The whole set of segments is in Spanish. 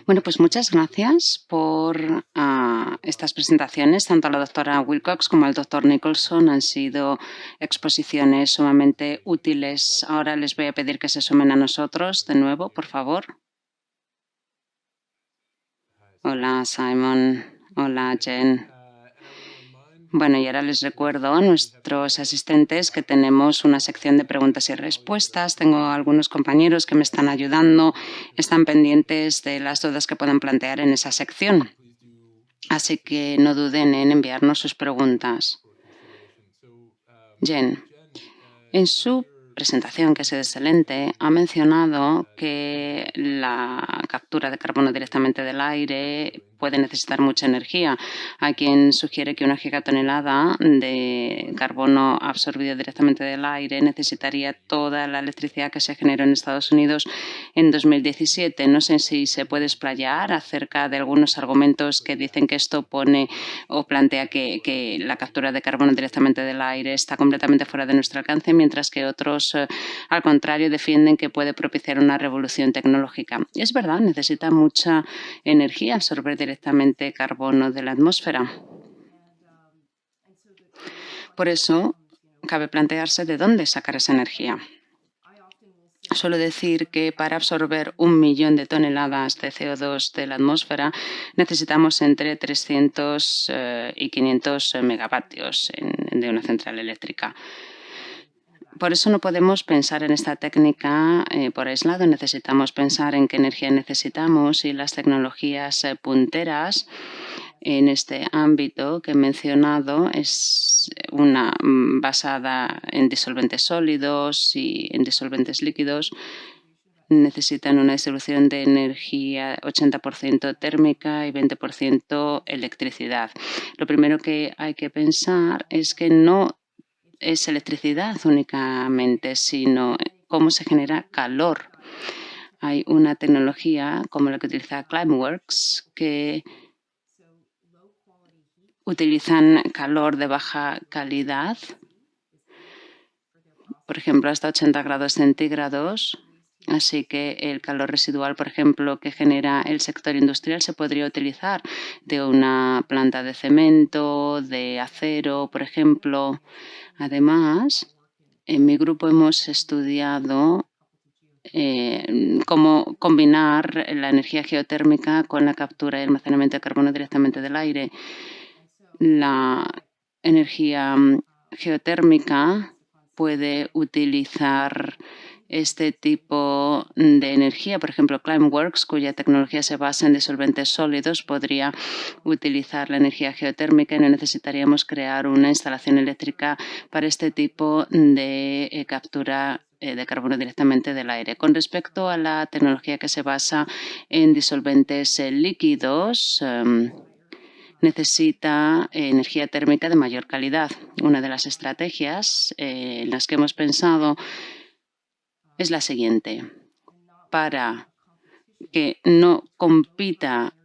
Bueno, pues muchas gracias por estas presentaciones. Tanto la doctora Wilcox como el doctor Nicholson han sido exposiciones sumamente útiles. Ahora les voy a pedir que se sumen a nosotros de nuevo, por favor. Hola, Simon. Hola, Jen. Bueno, y ahora les recuerdo a nuestros asistentes que tenemos una sección de preguntas y respuestas. Tengo algunos compañeros que me están ayudando, están pendientes de las dudas que puedan plantear en esa sección. Así que no duden en enviarnos sus preguntas. Jen, en su presentación, que es excelente, ha mencionado que la captura de carbono directamente del aire puede necesitar mucha energía. Hay quien sugiere que una gigatonelada de carbono absorbido directamente del aire necesitaría toda la electricidad que se generó en Estados Unidos en 2017. No sé si se puede explayar acerca de algunos argumentos que dicen que esto pone o plantea que la captura de carbono directamente del aire está completamente fuera de nuestro alcance, mientras que otros, al contrario, defienden que puede propiciar una revolución tecnológica. Es verdad, necesita mucha energía absorber directamente carbono de la atmósfera. Por eso, cabe plantearse de dónde sacar esa energía. Suelo decir que para absorber 1 millón de toneladas de CO2 de la atmósfera necesitamos entre 300 y 500 megavatios de una central eléctrica. Por eso no podemos pensar en esta técnica por aislado. Necesitamos pensar en qué energía necesitamos y las tecnologías punteras en este ámbito que he mencionado es una basada en disolventes sólidos y en disolventes líquidos. Necesitan una distribución de energía 80% térmica y 20% electricidad. Lo primero que hay que pensar es que no es electricidad únicamente, sino cómo se genera calor. Hay una tecnología como la que utiliza Climeworks que utilizan calor de baja calidad, por ejemplo, hasta 80 grados centígrados. Así que el calor residual, por ejemplo, que genera el sector industrial se podría utilizar de una planta de cemento, de acero, por ejemplo. Además, en mi grupo hemos estudiado cómo combinar la energía geotérmica con la captura y almacenamiento de carbono directamente del aire. La energía geotérmica puede utilizar este tipo de energía. Por ejemplo, Climeworks, cuya tecnología se basa en disolventes sólidos, podría utilizar la energía geotérmica y no necesitaríamos crear una instalación eléctrica para este tipo de captura de carbono directamente del aire. Con respecto a la tecnología que se basa en disolventes líquidos, necesita energía térmica de mayor calidad. Una de las estrategias en las que hemos pensado es la siguiente. Para que no compita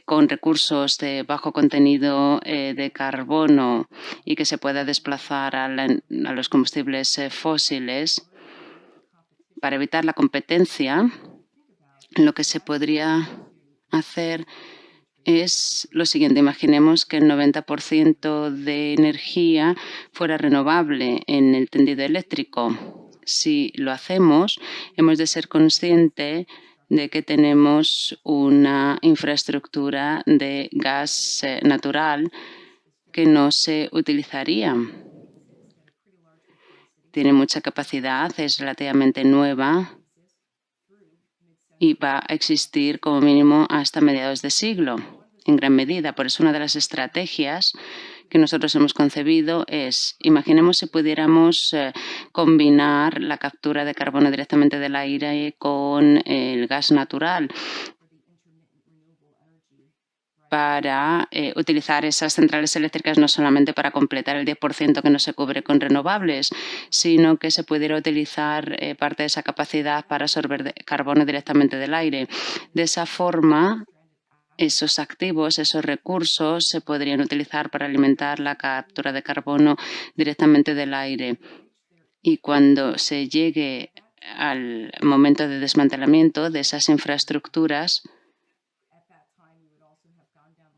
con recursos de bajo contenido de carbono y que se pueda desplazar a los combustibles fósiles, para evitar la competencia, lo que se podría hacer es lo siguiente. Imaginemos que el 90% de energía fuera renovable en el tendido eléctrico. Si lo hacemos, hemos de ser conscientes de que tenemos una infraestructura de gas natural que no se utilizaría. Tiene mucha capacidad, es relativamente nueva y va a existir como mínimo hasta mediados de siglo, en gran medida. Por eso una de las estrategias que nosotros hemos concebido es, imaginemos si pudiéramos combinar la captura de carbono directamente del aire con el gas natural para utilizar esas centrales eléctricas no solamente para completar el 10% que no se cubre con renovables, sino que se pudiera utilizar parte de esa capacidad para absorber carbono directamente del aire. De esa forma, esos activos, esos recursos se podrían utilizar para alimentar la captura de carbono directamente del aire. Y cuando se llegue al momento de desmantelamiento de esas infraestructuras,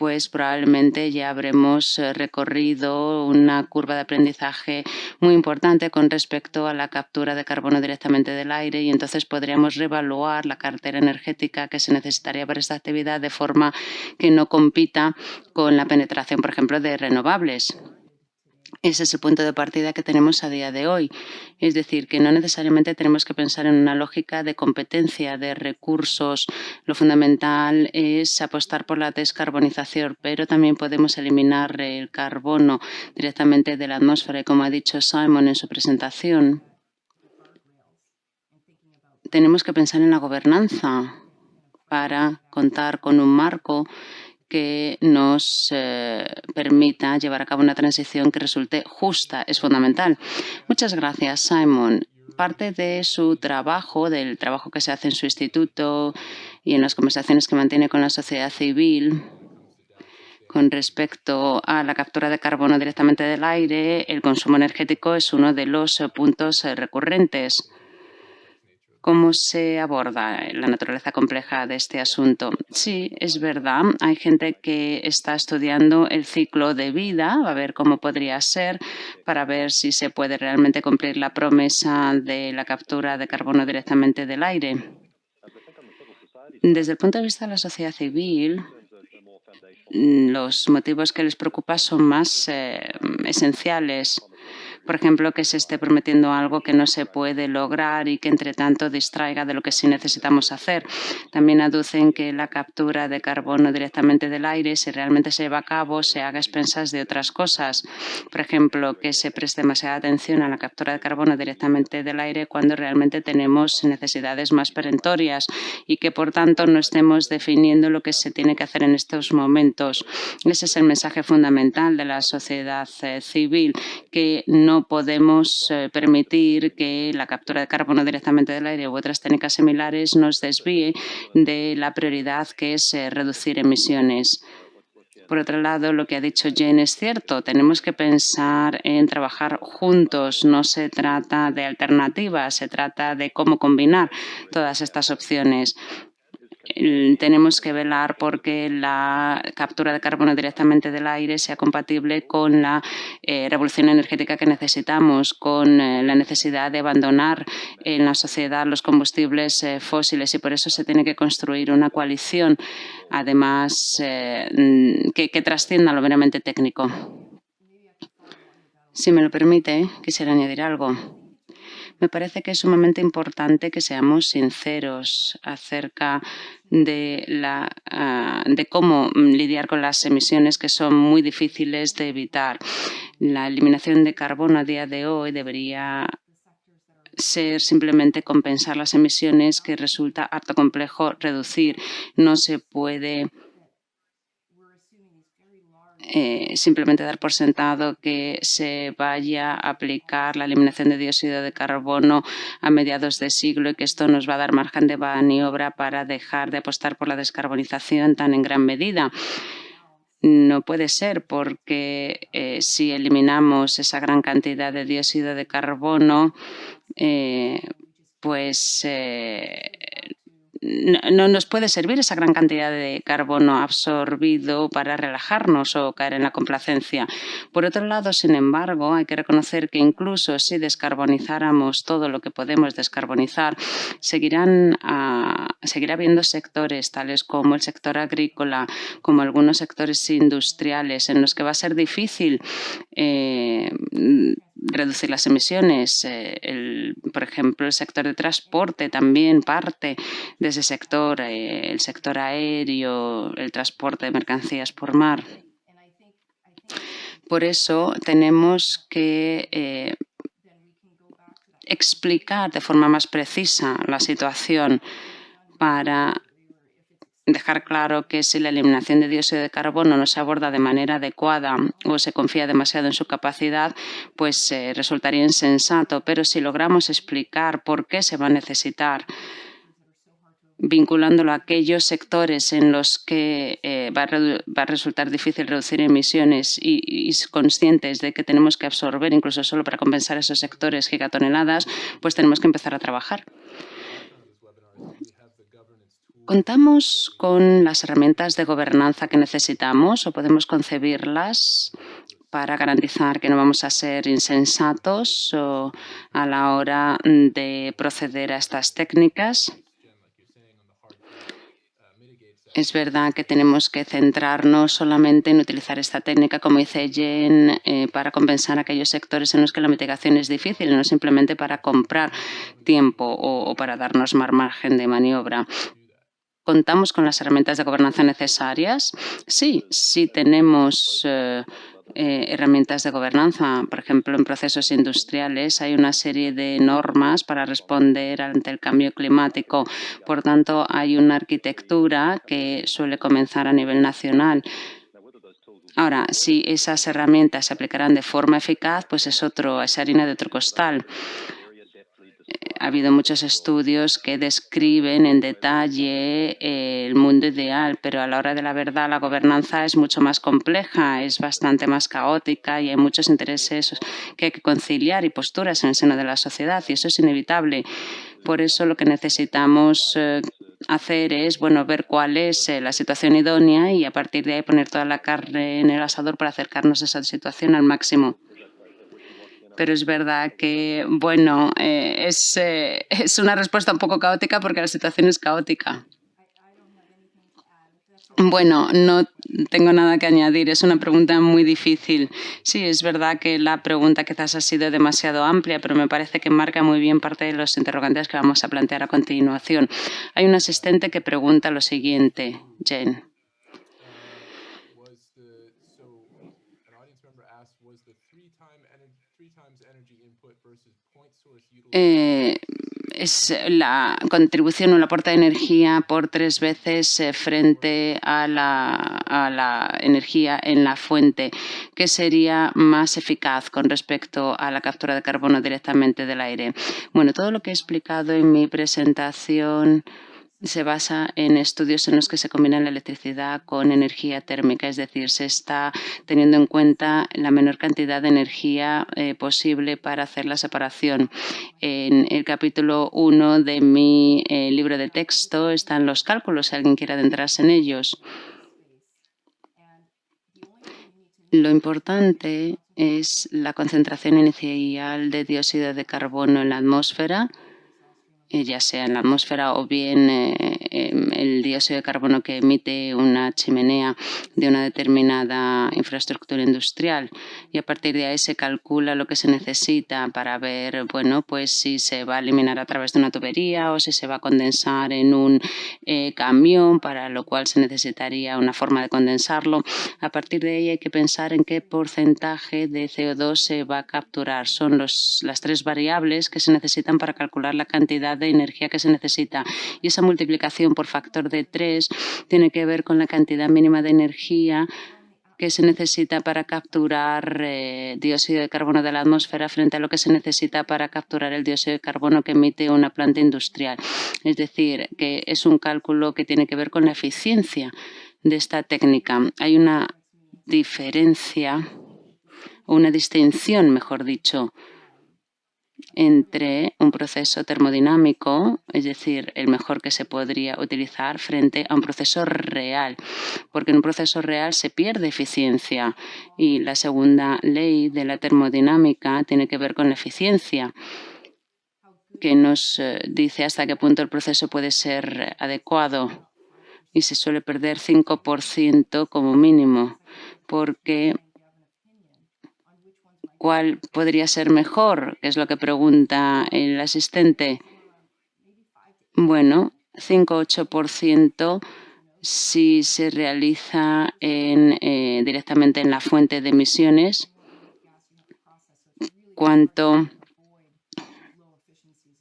pues probablemente ya habremos recorrido una curva de aprendizaje muy importante con respecto a la captura de carbono directamente del aire, y entonces podríamos reevaluar la cartera energética que se necesitaría para esta actividad de forma que no compita con la penetración, por ejemplo, de renovables. Ese es el punto de partida que tenemos a día de hoy. Es decir, que no necesariamente tenemos que pensar en una lógica de competencia de recursos. Lo fundamental es apostar por la descarbonización, pero también podemos eliminar el carbono directamente de la atmósfera. Y como ha dicho Simon en su presentación, tenemos que pensar en la gobernanza para contar con un marco que nos permita llevar a cabo una transición que resulte justa. Es fundamental. Muchas gracias, Simon. Parte de su trabajo, del trabajo que se hace en su instituto y en las conversaciones que mantiene con la sociedad civil con respecto a la captura de carbono directamente del aire, el consumo energético es uno de los puntos recurrentes. ¿Cómo se aborda la naturaleza compleja de este asunto? Sí, es verdad. Hay gente que está estudiando el ciclo de vida, a ver cómo podría ser, para ver si se puede realmente cumplir la promesa de la captura de carbono directamente del aire. Desde el punto de vista de la sociedad civil, los motivos que les preocupan son más esenciales. Por ejemplo, que se esté prometiendo algo que no se puede lograr y que, entre tanto, distraiga de lo que sí necesitamos hacer. También aducen que la captura de carbono directamente del aire, si realmente se lleva a cabo, se haga a expensas de otras cosas. Por ejemplo, que se preste demasiada atención a la captura de carbono directamente del aire cuando realmente tenemos necesidades más perentorias y que, por tanto, no estemos definiendo lo que se tiene que hacer en estos momentos. Ese es el mensaje fundamental de la sociedad civil, que no podemos permitir que la captura de carbono directamente del aire u otras técnicas similares nos desvíe de la prioridad que es reducir emisiones. Por otro lado, lo que ha dicho Jane es cierto. Tenemos que pensar en trabajar juntos. No se trata de alternativas, se trata de cómo combinar todas estas opciones. Tenemos que velar porque la captura de carbono directamente del aire sea compatible con la revolución energética que necesitamos, con la necesidad de abandonar en la sociedad los combustibles fósiles, y por eso se tiene que construir una coalición, además, que trascienda lo meramente técnico. Si me lo permite, quisiera añadir algo. Me parece que es sumamente importante que seamos sinceros acerca de cómo lidiar con las emisiones, que son muy difíciles de evitar. La eliminación de carbono a día de hoy debería ser simplemente compensar las emisiones, que resulta harto complejo reducir. No se puede simplemente dar por sentado que se vaya a aplicar la eliminación de dióxido de carbono a mediados de siglo y que esto nos va a dar margen de maniobra para dejar de apostar por la descarbonización tan en gran medida. No puede ser, porque si eliminamos esa gran cantidad de dióxido de carbono, no nos puede servir esa gran cantidad de carbono absorbido para relajarnos o caer en la complacencia. Por otro lado, sin embargo, hay que reconocer que incluso si descarbonizáramos todo lo que podemos descarbonizar, seguirá habiendo sectores tales como el sector agrícola, como algunos sectores industriales, en los que va a ser difícil reducir las emisiones. Por ejemplo, el sector de transporte también parte de ese sector, el sector aéreo, el transporte de mercancías por mar. Por eso tenemos que explicar de forma más precisa la situación para dejar claro que si la eliminación de dióxido de carbono no se aborda de manera adecuada o se confía demasiado en su capacidad, pues resultaría insensato. Pero si logramos explicar por qué se va a necesitar, vinculándolo a aquellos sectores en los que va a resultar difícil reducir emisiones y conscientes de que tenemos que absorber, incluso solo para compensar esos sectores, gigatoneladas, pues tenemos que empezar a trabajar. ¿Contamos con las herramientas de gobernanza que necesitamos o podemos concebirlas para garantizar que no vamos a ser insensatos a la hora de proceder a estas técnicas? Es verdad que tenemos que centrarnos solamente en utilizar esta técnica, como dice Jen, para compensar aquellos sectores en los que la mitigación es difícil, no simplemente para comprar tiempo o para darnos más margen de maniobra. ¿Contamos con las herramientas de gobernanza necesarias? Sí, sí tenemos herramientas de gobernanza. Por ejemplo, en procesos industriales hay una serie de normas para responder ante el cambio climático. Por tanto, hay una arquitectura que suele comenzar a nivel nacional. Ahora, si esas herramientas se aplicarán de forma eficaz, pues es harina de otro costal. Ha habido muchos estudios que describen en detalle el mundo ideal, pero a la hora de la verdad la gobernanza es mucho más compleja, es bastante más caótica y hay muchos intereses que hay que conciliar y posturas en el seno de la sociedad, y eso es inevitable. Por eso lo que necesitamos hacer es ver cuál es la situación idónea y a partir de ahí poner toda la carne en el asador para acercarnos a esa situación al máximo. Pero es verdad que, es una respuesta un poco caótica porque la situación es caótica. Bueno, no tengo nada que añadir, es una pregunta muy difícil. Sí, es verdad que la pregunta quizás ha sido demasiado amplia, pero me parece que marca muy bien parte de los interrogantes que vamos a plantear a continuación. Hay un asistente que pregunta lo siguiente, Jen. Es la contribución o el aporte de energía por 3 veces frente a la energía en la fuente. ¿Qué sería más eficaz con respecto a la captura de carbono directamente del aire? Bueno, todo lo que he explicado en mi presentación se basa en estudios en los que se combina la electricidad con energía térmica, es decir, se está teniendo en cuenta la menor cantidad de energía posible para hacer la separación. En el capítulo 1 de mi libro de texto están los cálculos, si alguien quiere adentrarse en ellos. Lo importante es la concentración inicial de dióxido de carbono en la atmósfera, ya sea en la atmósfera o bien el dióxido de carbono que emite una chimenea de una determinada infraestructura industrial. Y a partir de ahí se calcula lo que se necesita para ver, pues si se va a eliminar a través de una tubería o si se va a condensar en un camión, para lo cual se necesitaría una forma de condensarlo. A partir de ahí hay que pensar en qué porcentaje de CO2 se va a capturar. Son las 3 variables que se necesitan para calcular la cantidad de energía que se necesita. Y esa multiplicación por factor de 3 tiene que ver con la cantidad mínima de energía que se necesita para capturar dióxido de carbono de la atmósfera frente a lo que se necesita para capturar el dióxido de carbono que emite una planta industrial. Es decir, que es un cálculo que tiene que ver con la eficiencia de esta técnica. Hay una diferencia, o una distinción, mejor dicho, entre un proceso termodinámico, es decir, el mejor que se podría utilizar, frente a un proceso real, porque en un proceso real se pierde eficiencia y la segunda ley de la termodinámica tiene que ver con la eficiencia, que nos dice hasta qué punto el proceso puede ser adecuado y se suele perder 5% como mínimo, porque ¿cuál podría ser mejor? Es lo que pregunta el asistente. Bueno, 5-8% si se realiza directamente en la fuente de emisiones. Cuanto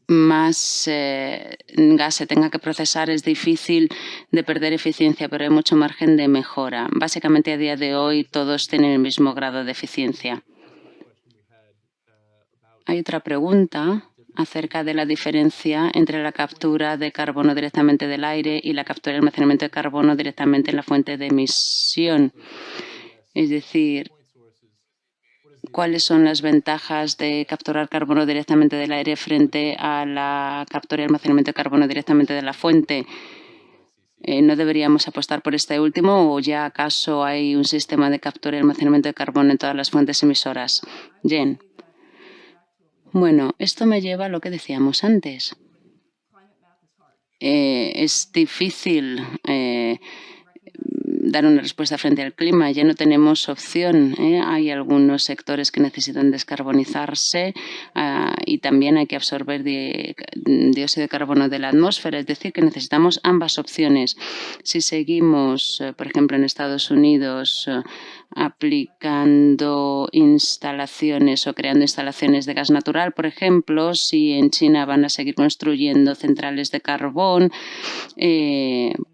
más gas se tenga que procesar, es difícil de perder eficiencia, pero hay mucho margen de mejora. Básicamente, a día de hoy, todos tienen el mismo grado de eficiencia. Hay otra pregunta acerca de la diferencia entre la captura de carbono directamente del aire y la captura y almacenamiento de carbono directamente en la fuente de emisión. Es decir, ¿cuáles son las ventajas de capturar carbono directamente del aire frente a la captura y almacenamiento de carbono directamente de la fuente? ¿No deberíamos apostar por este último o ya acaso hay un sistema de captura y almacenamiento de carbono en todas las fuentes emisoras? Jen. Bueno, esto me lleva a lo que decíamos antes. Es difícil dar una respuesta frente al clima. Ya no tenemos opción. Hay algunos sectores que necesitan descarbonizarse y también hay que absorber dióxido de carbono de la atmósfera. Es decir, que necesitamos ambas opciones. Si seguimos, por ejemplo, en Estados Unidos, aplicando instalaciones o creando instalaciones de gas natural, por ejemplo, si en China van a seguir construyendo centrales de carbón,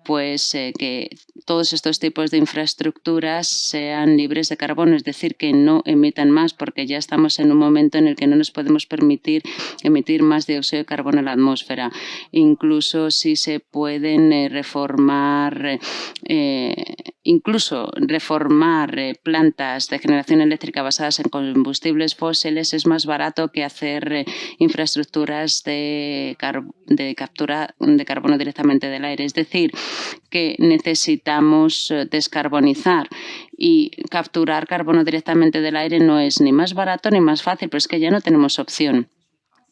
pues que todos estos tipos de infraestructuras sean libres de carbono, es decir, que no emitan más, porque ya estamos en un momento en el que no nos podemos permitir emitir más dióxido de carbono en la atmósfera. Incluso si se pueden reformar plantas de generación eléctrica basadas en combustibles fósiles, es más barato que hacer infraestructuras de captura de carbono directamente del aire. Es decir, que necesitamos descarbonizar y capturar carbono directamente del aire no es ni más barato ni más fácil, pero es que ya no tenemos opción.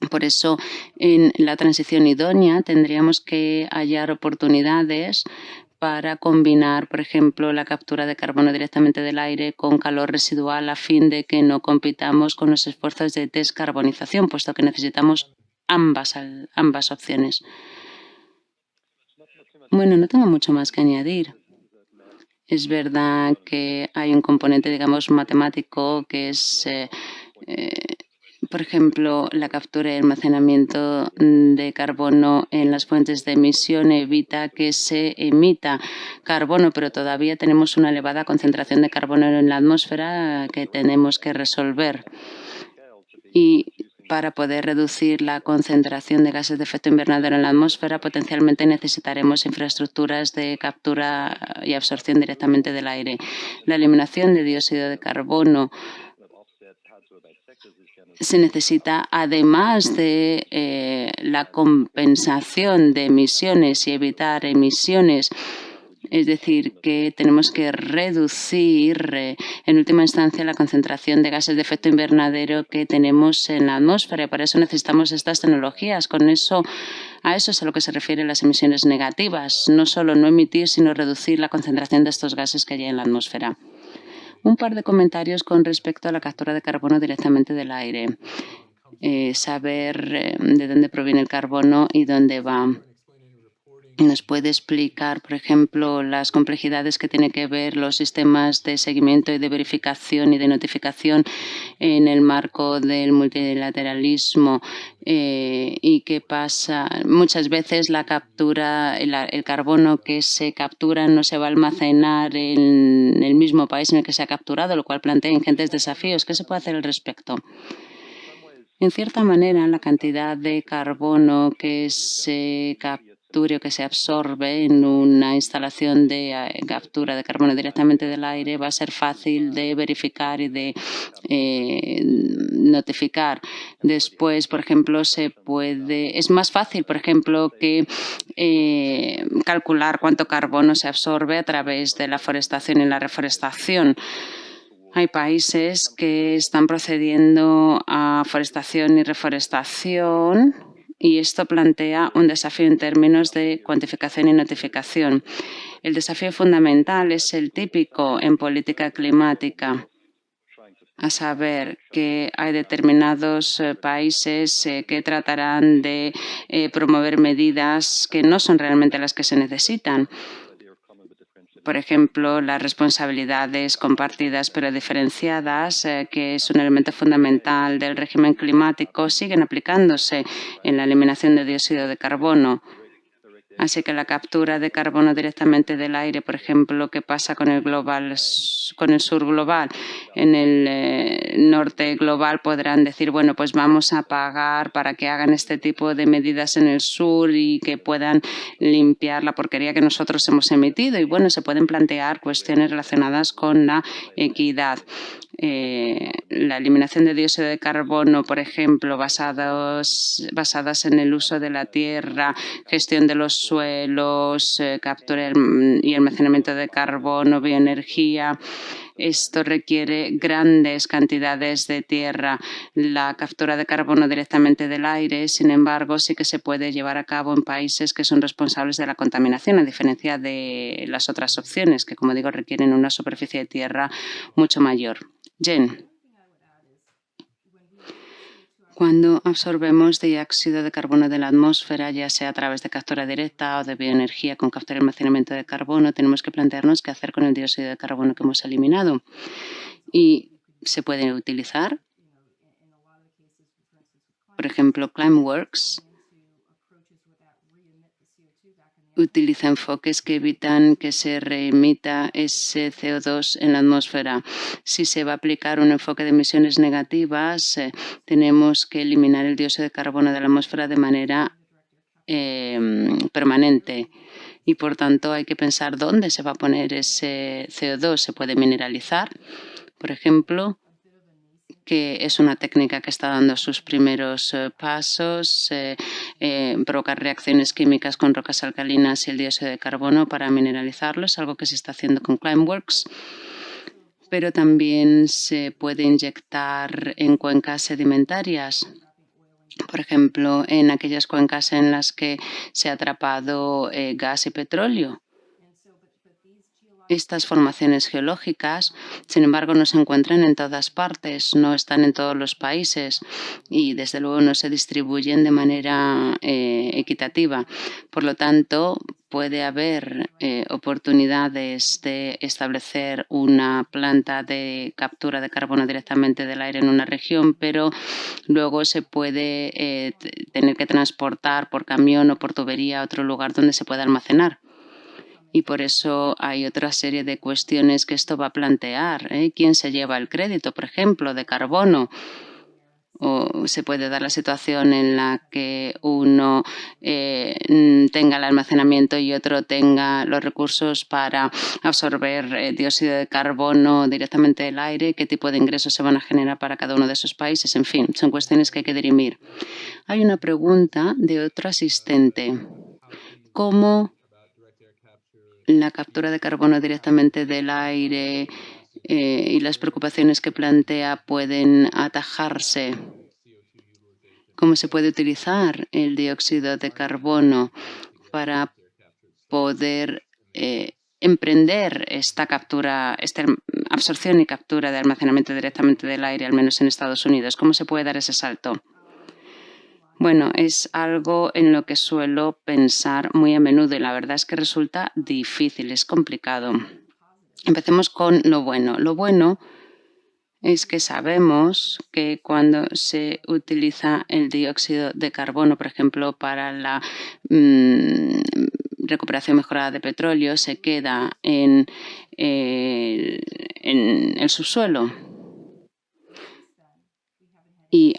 Por eso, en la transición idónea tendríamos que hallar oportunidades para combinar, por ejemplo, la captura de carbono directamente del aire con calor residual a fin de que no compitamos con los esfuerzos de descarbonización, puesto que necesitamos ambas opciones. Bueno, no tengo mucho más que añadir. Es verdad que hay un componente, digamos, matemático que es por ejemplo, la captura y almacenamiento de carbono en las fuentes de emisión evita que se emita carbono, pero todavía tenemos una elevada concentración de carbono en la atmósfera que tenemos que resolver. Y para poder reducir la concentración de gases de efecto invernadero en la atmósfera, potencialmente necesitaremos infraestructuras de captura y absorción directamente del aire. La eliminación de dióxido de carbono se necesita, además de la compensación de emisiones y evitar emisiones. Es decir, que tenemos que reducir, en última instancia, la concentración de gases de efecto invernadero que tenemos en la atmósfera. Para eso necesitamos estas tecnologías. A eso es a lo que se refieren las emisiones negativas. No solo no emitir, sino reducir la concentración de estos gases que hay en la atmósfera. Un par de comentarios con respecto a la captura de carbono directamente del aire. Saber de dónde proviene el carbono y dónde va. ¿Nos puede explicar, por ejemplo, las complejidades que tienen que ver los sistemas de seguimiento y de verificación y de notificación en el marco del multilateralismo? ¿Y qué pasa? Muchas veces la captura, el carbono que se captura no se va a almacenar en el mismo país en el que se ha capturado, lo cual plantea ingentes desafíos. ¿Qué se puede hacer al respecto? En cierta manera, la cantidad de carbono que se captura o que se absorbe en una instalación de captura de carbono directamente del aire va a ser fácil de verificar y de notificar. Después, por ejemplo, es más fácil, por ejemplo, que calcular cuánto carbono se absorbe a través de la forestación y la reforestación. Hay países que están procediendo a forestación y reforestación y esto plantea un desafío en términos de cuantificación y notificación. El desafío fundamental es el típico en política climática, a saber que hay determinados países que tratarán de promover medidas que no son realmente las que se necesitan. Por ejemplo, las responsabilidades compartidas pero diferenciadas, que es un elemento fundamental del régimen climático, siguen aplicándose en la eliminación de dióxido de carbono. Así que la captura de carbono directamente del aire, por ejemplo, ¿qué pasa con el sur global? En el norte global podrán decir, bueno, pues vamos a pagar para que hagan este tipo de medidas en el sur y que puedan limpiar la porquería que nosotros hemos emitido. Y bueno, se pueden plantear cuestiones relacionadas con la equidad. la eliminación de dióxido de carbono, por ejemplo, basadas en el uso de la tierra, gestión de los suelos, captura y almacenamiento de carbono, bioenergía. Esto requiere grandes cantidades de tierra. La captura de carbono directamente del aire, sin embargo, sí que se puede llevar a cabo en países que son responsables de la contaminación, a diferencia de las otras opciones, que, como digo, requieren una superficie de tierra mucho mayor. Jen. Cuando absorbemos dióxido de carbono de la atmósfera, ya sea a través de captura directa o de bioenergía con captura y almacenamiento de carbono, tenemos que plantearnos qué hacer con el dióxido de carbono que hemos eliminado. Y se puede utilizar, por ejemplo, Climeworks utiliza enfoques que evitan que se reemita ese CO2 en la atmósfera. Si se va a aplicar un enfoque de emisiones negativas, tenemos que eliminar el dióxido de carbono de la atmósfera de manera permanente. Y, por tanto, hay que pensar dónde se va a poner ese CO2. Se puede mineralizar, por ejemplo, que es una técnica que está dando sus primeros pasos, provocar reacciones químicas con rocas alcalinas y el dióxido de carbono para mineralizarlo. Es algo que se está haciendo con Climeworks, pero también se puede inyectar en cuencas sedimentarias. Por ejemplo, en aquellas cuencas en las que se ha atrapado gas y petróleo. Estas formaciones geológicas, sin embargo, no se encuentran en todas partes, no están en todos los países y, desde luego, no se distribuyen de manera equitativa. Por lo tanto, puede haber oportunidades de establecer una planta de captura de carbono directamente del aire en una región, pero luego se puede tener que transportar por camión o por tubería a otro lugar donde se pueda almacenar. Y por eso hay otra serie de cuestiones que esto va a plantear. ¿Quién se lleva el crédito, por ejemplo, de carbono? O se puede dar la situación en la que uno tenga el almacenamiento y otro tenga los recursos para absorber dióxido de carbono directamente del aire. ¿Qué tipo de ingresos se van a generar para cada uno de esos países? En fin, son cuestiones que hay que dirimir. Hay una pregunta de otro asistente. ¿Cómo la captura de carbono directamente del aire y las preocupaciones que plantea pueden atajarse? ¿Cómo se puede utilizar el dióxido de carbono para poder emprender esta absorción y captura de almacenamiento directamente del aire, al menos en Estados Unidos? ¿Cómo se puede dar ese salto? Bueno, es algo en lo que suelo pensar muy a menudo y la verdad es que resulta difícil, es complicado. Empecemos con lo bueno. Lo bueno es que sabemos que cuando se utiliza el dióxido de carbono, por ejemplo, para la recuperación mejorada de petróleo, se queda en el subsuelo. Y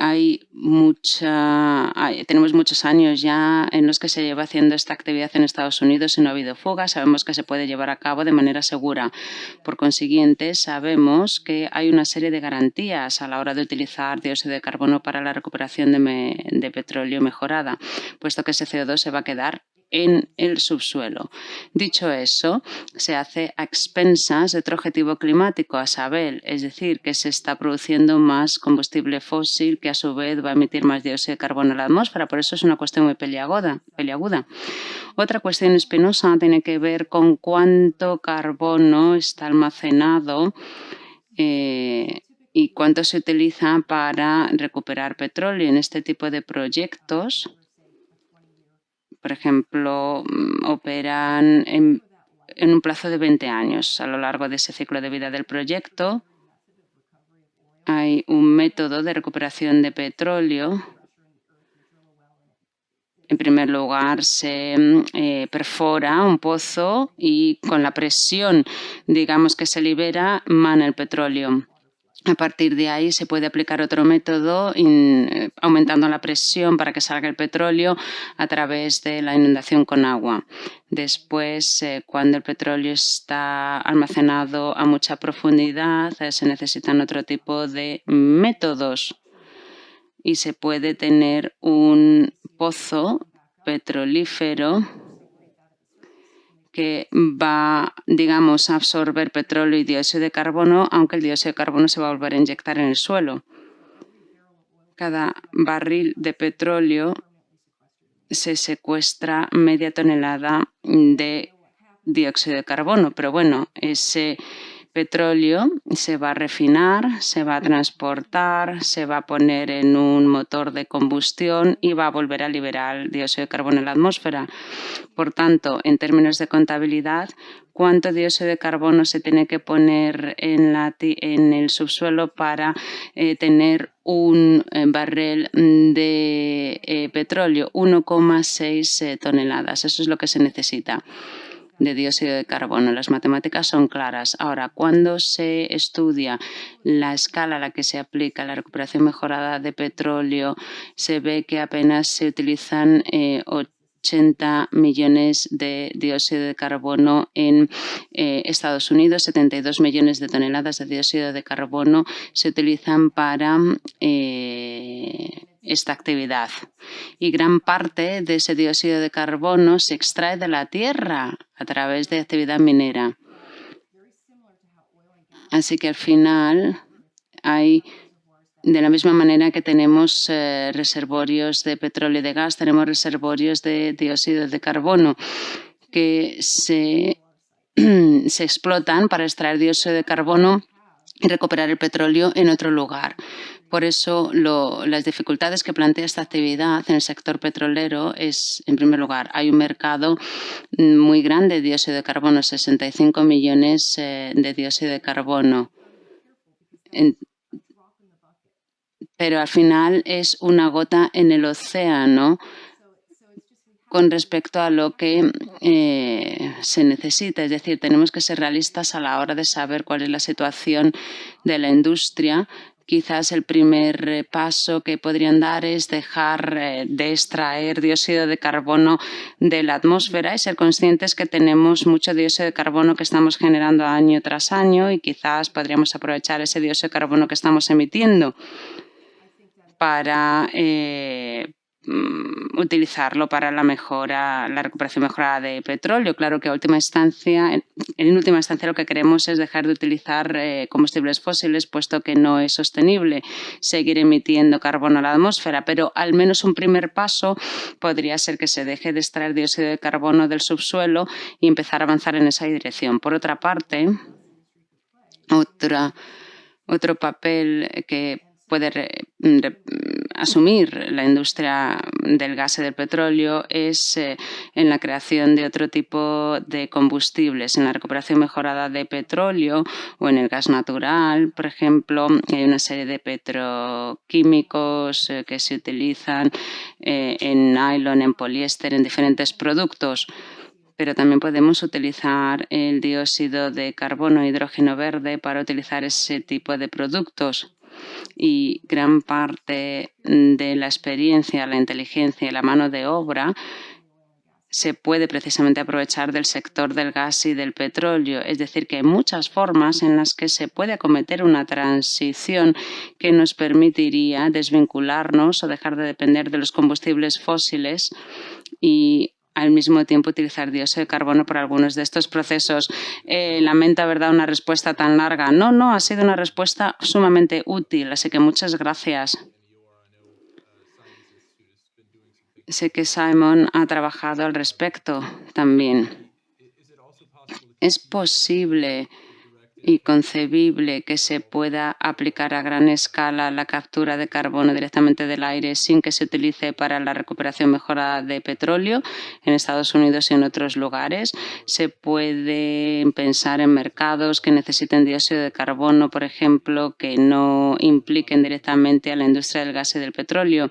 tenemos muchos años ya en los que se lleva haciendo esta actividad en Estados Unidos y no ha habido fugas. Sabemos que se puede llevar a cabo de manera segura. Por consiguiente, sabemos que hay una serie de garantías a la hora de utilizar dióxido de carbono para la recuperación de petróleo mejorada, puesto que ese CO2 se va a quedar en el subsuelo. Dicho eso, se hace a expensas de otro objetivo climático, a saber, es decir, que se está produciendo más combustible fósil que a su vez va a emitir más dióxido de carbono a la atmósfera. Por eso es una cuestión muy peliaguda. Otra cuestión espinosa tiene que ver con cuánto carbono está almacenado y cuánto se utiliza para recuperar petróleo. En este tipo de proyectos, por ejemplo, operan en un plazo de 20 años. A lo largo de ese ciclo de vida del proyecto, hay un método de recuperación de petróleo. En primer lugar, se perfora un pozo y con la presión, digamos, que se libera, mana el petróleo. A partir de ahí se puede aplicar otro método aumentando la presión para que salga el petróleo a través de la inundación con agua. Después, cuando el petróleo está almacenado a mucha profundidad, se necesitan otro tipo de métodos y se puede tener un pozo petrolífero que va, digamos, a absorber petróleo y dióxido de carbono, aunque el dióxido de carbono se va a volver a inyectar en el suelo. Cada barril de petróleo se secuestra media tonelada de dióxido de carbono, pero bueno, ese petróleo se va a refinar, se va a transportar, se va a poner en un motor de combustión y va a volver a liberar dióxido de carbono en la atmósfera. Por tanto, en términos de contabilidad, ¿cuánto dióxido de carbono se tiene que poner en el subsuelo para tener un barril de petróleo? 1,6 toneladas. Eso es lo que se necesita de dióxido de carbono. Las matemáticas son claras. Ahora, cuando se estudia la escala a la que se aplica la recuperación mejorada de petróleo, se ve que apenas se utilizan 80 millones de dióxido de carbono en Estados Unidos, 72 millones de toneladas de dióxido de carbono se utilizan para esta actividad. Y gran parte de ese dióxido de carbono se extrae de la tierra a través de actividad minera. Así que al final hay, de la misma manera que tenemos reservorios de petróleo y de gas, tenemos reservorios de dióxido de carbono que se explotan para extraer dióxido de carbono y recuperar el petróleo en otro lugar. Por eso, las dificultades que plantea esta actividad en el sector petrolero es, en primer lugar, hay un mercado muy grande de dióxido de carbono, 65 millones de dióxido de carbono. Pero al final es una gota en el océano con respecto a lo que se necesita. Es decir, tenemos que ser realistas a la hora de saber cuál es la situación de la industria. Quizás el primer paso que podrían dar es dejar de extraer dióxido de carbono de la atmósfera y ser conscientes que tenemos mucho dióxido de carbono que estamos generando año tras año y quizás podríamos aprovechar ese dióxido de carbono que estamos emitiendo para utilizarlo para la recuperación mejorada de petróleo. Claro que en última instancia lo que queremos es dejar de utilizar combustibles fósiles, puesto que no es sostenible seguir emitiendo carbono a la atmósfera, pero al menos un primer paso podría ser que se deje de extraer dióxido de carbono del subsuelo y empezar a avanzar en esa dirección. Por otra parte, otro papel que puede asumir la industria del gas y del petróleo es en la creación de otro tipo de combustibles, en la recuperación mejorada de petróleo o en el gas natural. Por ejemplo, hay una serie de petroquímicos que se utilizan en nylon, en poliéster, en diferentes productos. Pero también podemos utilizar el dióxido de carbono e hidrógeno verde para utilizar ese tipo de productos. Y gran parte de la experiencia, la inteligencia y la mano de obra se puede precisamente aprovechar del sector del gas y del petróleo. Es decir, que hay muchas formas en las que se puede acometer una transición que nos permitiría desvincularnos o dejar de depender de los combustibles fósiles y al mismo tiempo utilizar dióxido de carbono por algunos de estos procesos. Lamento haber dado una respuesta tan larga. No, ha sido una respuesta sumamente útil, así que muchas gracias. Sé que Simon ha trabajado al respecto también. ¿Es posible y concebible que se pueda aplicar a gran escala la captura de carbono directamente del aire sin que se utilice para la recuperación mejorada de petróleo en Estados Unidos y en otros lugares? ¿Se puede pensar en mercados que necesiten dióxido de carbono, por ejemplo, que no impliquen directamente a la industria del gas y del petróleo?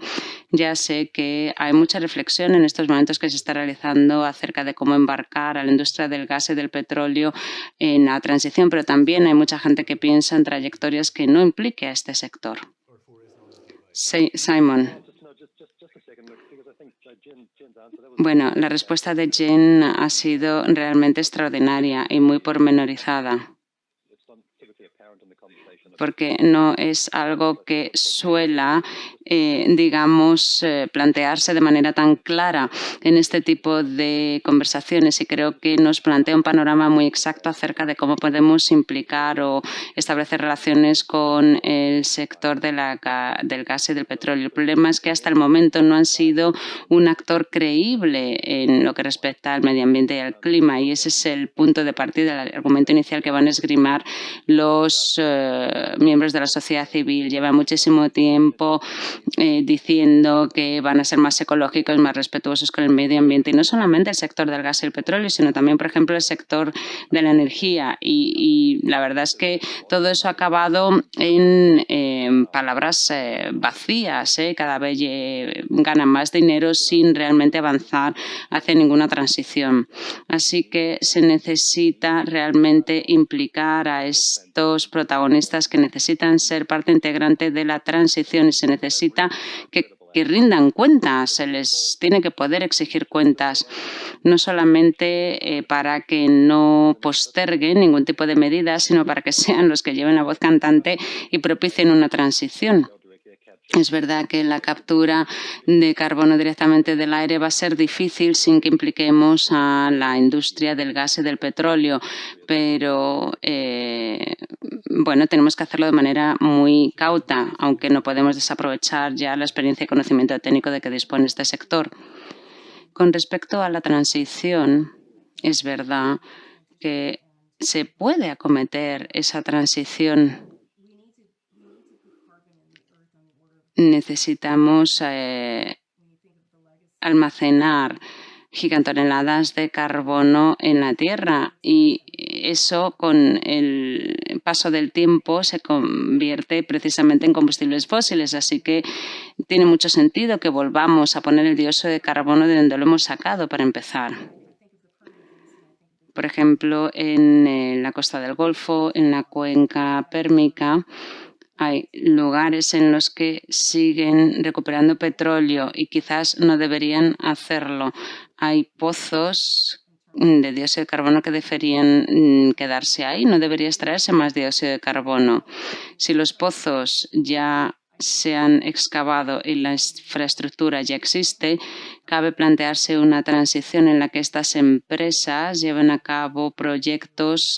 Ya sé que hay mucha reflexión en estos momentos que se está realizando acerca de cómo embarcar a la industria del gas y del petróleo en la transición, pero también también hay mucha gente que piensa en trayectorias que no implique a este sector. Simon. Bueno, la respuesta de Jen ha sido realmente extraordinaria y muy pormenorizada, porque no es algo que suela, digamos, plantearse de manera tan clara en este tipo de conversaciones, y creo que nos plantea un panorama muy exacto acerca de cómo podemos implicar o establecer relaciones con el sector del gas y del petróleo. El problema es que hasta el momento no han sido un actor creíble en lo que respecta al medio ambiente y al clima, y ese es el punto de partida, el argumento inicial que van a esgrimar los miembros de la sociedad civil. Lleva muchísimo tiempo diciendo que van a ser más ecológicos, más respetuosos con el medio ambiente, y no solamente el sector del gas y el petróleo, sino también, por ejemplo, el sector de la energía. Y la verdad es que todo eso ha acabado en palabras vacías. Cada vez ganan más dinero sin realmente avanzar hacia ninguna transición. Así que se necesita realmente implicar a estos protagonistas que necesitan ser parte integrante de la transición, y se necesita que rindan cuentas, se les tiene que poder exigir cuentas, no solamente para que no posterguen ningún tipo de medidas, sino para que sean los que lleven la voz cantante y propicien una transición. Es verdad que la captura de carbono directamente del aire va a ser difícil sin que impliquemos a la industria del gas y del petróleo, pero bueno, tenemos que hacerlo de manera muy cauta, aunque no podemos desaprovechar ya la experiencia y conocimiento técnico de que dispone este sector. Con respecto a la transición, es verdad que se puede acometer esa transición. Necesitamos almacenar gigatoneladas de carbono en la Tierra, y eso con el paso del tiempo se convierte precisamente en combustibles fósiles, así que tiene mucho sentido que volvamos a poner el dióxido de carbono de donde lo hemos sacado para empezar. Por ejemplo, en la costa del Golfo, en la cuenca pérmica, hay lugares en los que siguen recuperando petróleo y quizás no deberían hacerlo. Hay pozos de dióxido de carbono que deberían quedarse ahí, no debería extraerse más dióxido de carbono. Si los pozos ya se han excavado y la infraestructura ya existe, cabe plantearse una transición en la que estas empresas lleven a cabo proyectos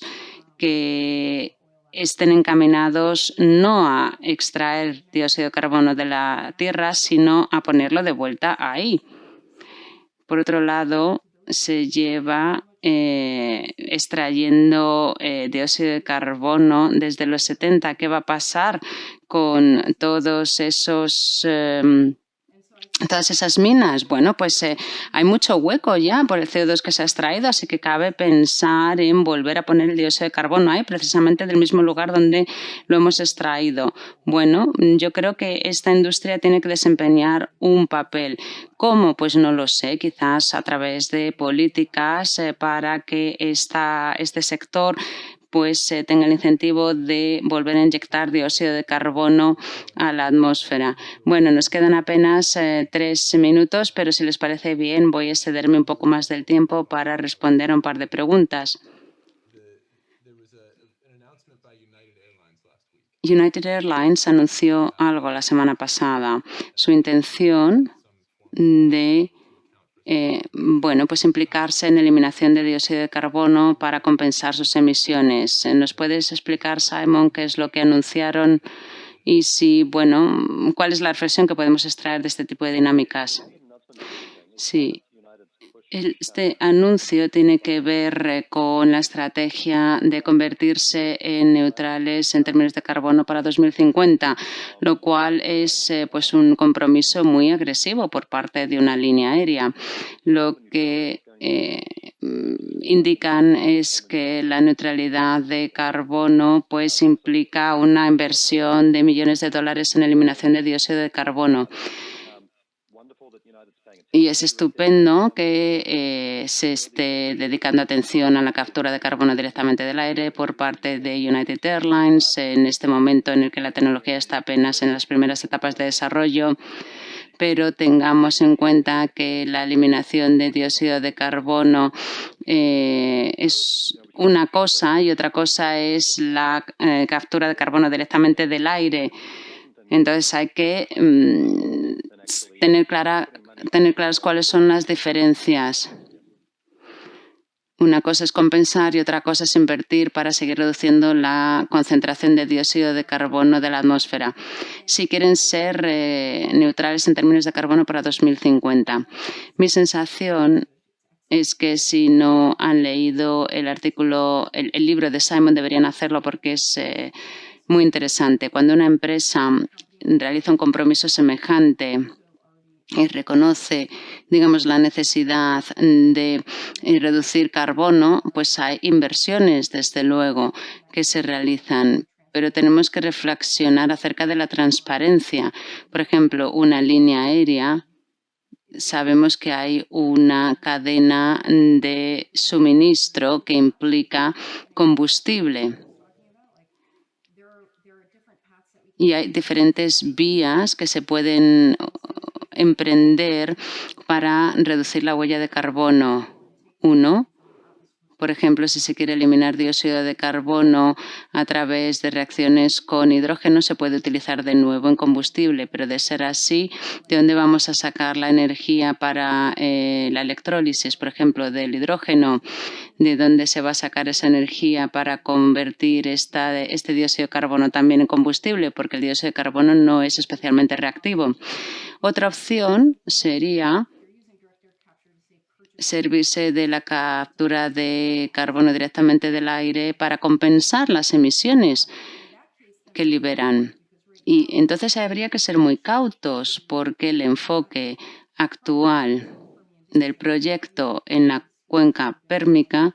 que estén encaminados no a extraer dióxido de carbono de la tierra, sino a ponerlo de vuelta ahí. Por otro lado, se lleva extrayendo dióxido de carbono desde los 70. ¿Qué va a pasar con todos esos todas esas minas? Bueno, pues hay mucho hueco ya por el CO2 que se ha extraído, así que cabe pensar en volver a poner el dióxido de carbono ahí, precisamente del mismo lugar donde lo hemos extraído. Bueno, yo creo que esta industria tiene que desempeñar un papel. ¿Cómo? Pues no lo sé, quizás a través de políticas para que este sector pues tenga el incentivo de volver a inyectar dióxido de carbono a la atmósfera. Bueno, nos quedan apenas 3 minutos, pero si les parece bien voy a excederme un poco más del tiempo para responder a un par de preguntas. United Airlines anunció algo la semana pasada, su intención de bueno, pues implicarse en eliminación de dióxido de carbono para compensar sus emisiones. ¿Nos puedes explicar, Simon, qué es lo que anunciaron y si, bueno, cuál es la reflexión que podemos extraer de este tipo de dinámicas? Sí. Este anuncio tiene que ver con la estrategia de convertirse en neutrales en términos de carbono para 2050, lo cual es pues un compromiso muy agresivo por parte de una línea aérea. Lo que indican es que la neutralidad de carbono pues implica una inversión de millones de dólares en eliminación de dióxido de carbono. Y es estupendo que se esté dedicando atención a la captura de carbono directamente del aire por parte de United Airlines en este momento en el que la tecnología está apenas en las primeras etapas de desarrollo, pero tengamos en cuenta que la eliminación de dióxido de carbono es una cosa y otra cosa es la captura de carbono directamente del aire. Entonces hay que tener claras cuáles son las diferencias. Una cosa es compensar y otra cosa es invertir para seguir reduciendo la concentración de dióxido de carbono de la atmósfera, si quieren ser neutrales en términos de carbono para 2050. Mi sensación es que si no han leído el libro de Simon, deberían hacerlo porque es muy interesante. Cuando una empresa realiza un compromiso semejante y reconoce, digamos, la necesidad de reducir carbono, pues hay inversiones, desde luego, que se realizan. Pero tenemos que reflexionar acerca de la transparencia. Por ejemplo, una línea aérea, sabemos que hay una cadena de suministro que implica combustible. Y hay diferentes vías que se pueden emprender para reducir la huella de carbono. Uno, por ejemplo, si se quiere eliminar dióxido de carbono a través de reacciones con hidrógeno, se puede utilizar de nuevo en combustible, pero de ser así, ¿de dónde vamos a sacar la energía para la electrólisis, por ejemplo, del hidrógeno? ¿De dónde se va a sacar esa energía para convertir este dióxido de carbono también en combustible? Porque el dióxido de carbono no es especialmente reactivo. Otra opción sería servirse de la captura de carbono directamente del aire para compensar las emisiones que liberan. Y entonces habría que ser muy cautos porque el enfoque actual del proyecto en la cuenca pérmica,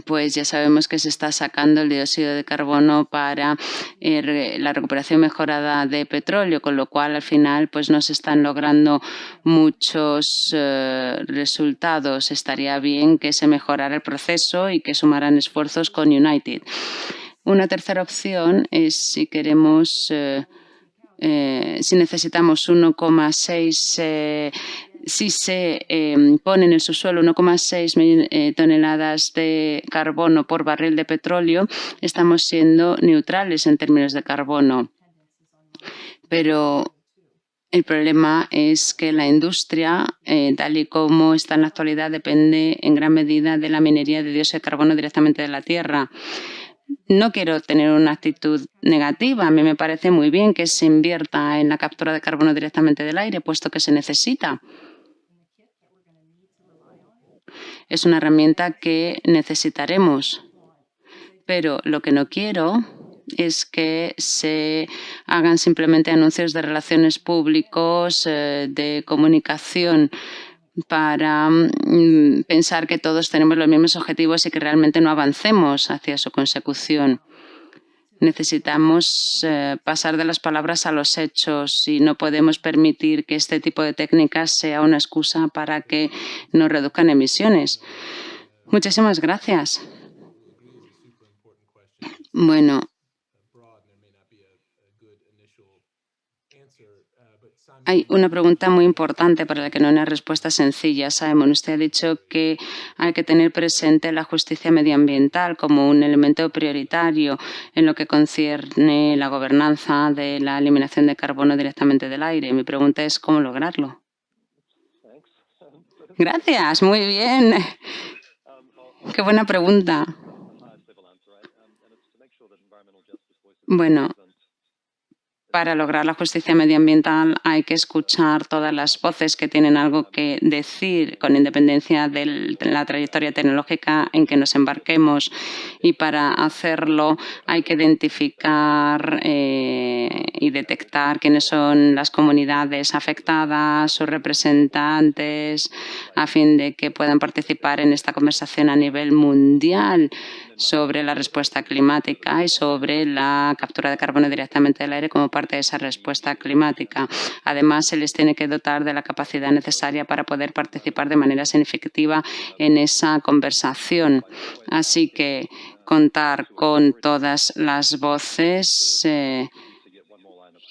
pues ya sabemos que se está sacando el dióxido de carbono para la recuperación mejorada de petróleo, con lo cual al final pues no se están logrando muchos resultados. Estaría bien que se mejorara el proceso y que sumaran esfuerzos con United. Una tercera opción es si queremos, si necesitamos 1,6 si se pone en el subsuelo 1,6 toneladas de carbono por barril de petróleo, estamos siendo neutrales en términos de carbono. Pero el problema es que la industria, tal y como está en la actualidad, depende en gran medida de la minería de dióxido de carbono directamente de la tierra. No quiero tener una actitud negativa. A mí me parece muy bien que se invierta en la captura de carbono directamente del aire, puesto que se necesita. Es una herramienta que necesitaremos, pero lo que no quiero es que se hagan simplemente anuncios de relaciones públicos, de comunicación, para pensar que todos tenemos los mismos objetivos y que realmente no avancemos hacia su consecución. Necesitamos pasar de las palabras a los hechos y no podemos permitir que este tipo de técnicas sea una excusa para que no reduzcan emisiones. Muchísimas gracias. Bueno, hay una pregunta muy importante para la que no hay una respuesta sencilla. Simon, usted ha dicho que hay que tener presente la justicia medioambiental como un elemento prioritario en lo que concierne la gobernanza de la eliminación de carbono directamente del aire. Mi pregunta es cómo lograrlo. Gracias, muy bien. Qué buena pregunta. Bueno, para lograr la justicia medioambiental hay que escuchar todas las voces que tienen algo que decir con independencia de la trayectoria tecnológica en que nos embarquemos, y para hacerlo hay que identificar y detectar quiénes son las comunidades afectadas, sus representantes, a fin de que puedan participar en esta conversación a nivel mundial sobre la respuesta climática y sobre la captura de carbono directamente del aire como parte parte de esa respuesta climática. Además, se les tiene que dotar de la capacidad necesaria para poder participar de manera significativa en esa conversación. Así que contar con todas las voces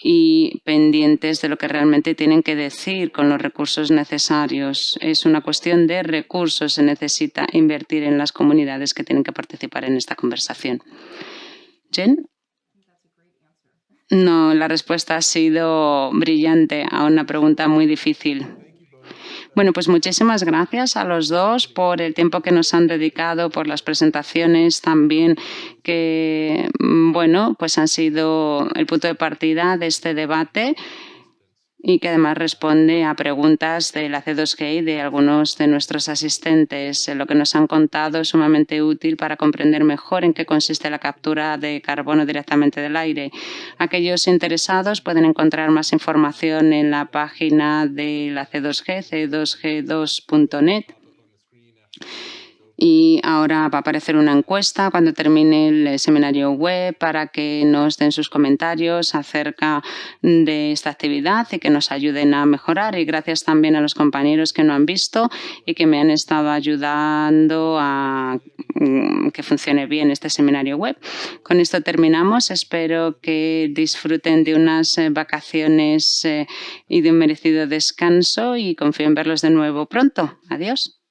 y pendientes de lo que realmente tienen que decir con los recursos necesarios. Es una cuestión de recursos. Se necesita invertir en las comunidades que tienen que participar en esta conversación. Jen. No, la respuesta ha sido brillante a una pregunta muy difícil. Bueno, pues muchísimas gracias a los dos por el tiempo que nos han dedicado, por las presentaciones también que, bueno, pues han sido el punto de partida de este debate y que además responde a preguntas de la C2G y de algunos de nuestros asistentes. Lo que nos han contado es sumamente útil para comprender mejor en qué consiste la captura de carbono directamente del aire. Aquellos interesados pueden encontrar más información en la página de la C2G, c2g2.net. Y ahora va a aparecer una encuesta cuando termine el seminario web para que nos den sus comentarios acerca de esta actividad y que nos ayuden a mejorar. Y gracias también a los compañeros que no han visto y que me han estado ayudando a que funcione bien este seminario web. Con esto terminamos. Espero que disfruten de unas vacaciones y de un merecido descanso y confío en verlos de nuevo pronto. Adiós.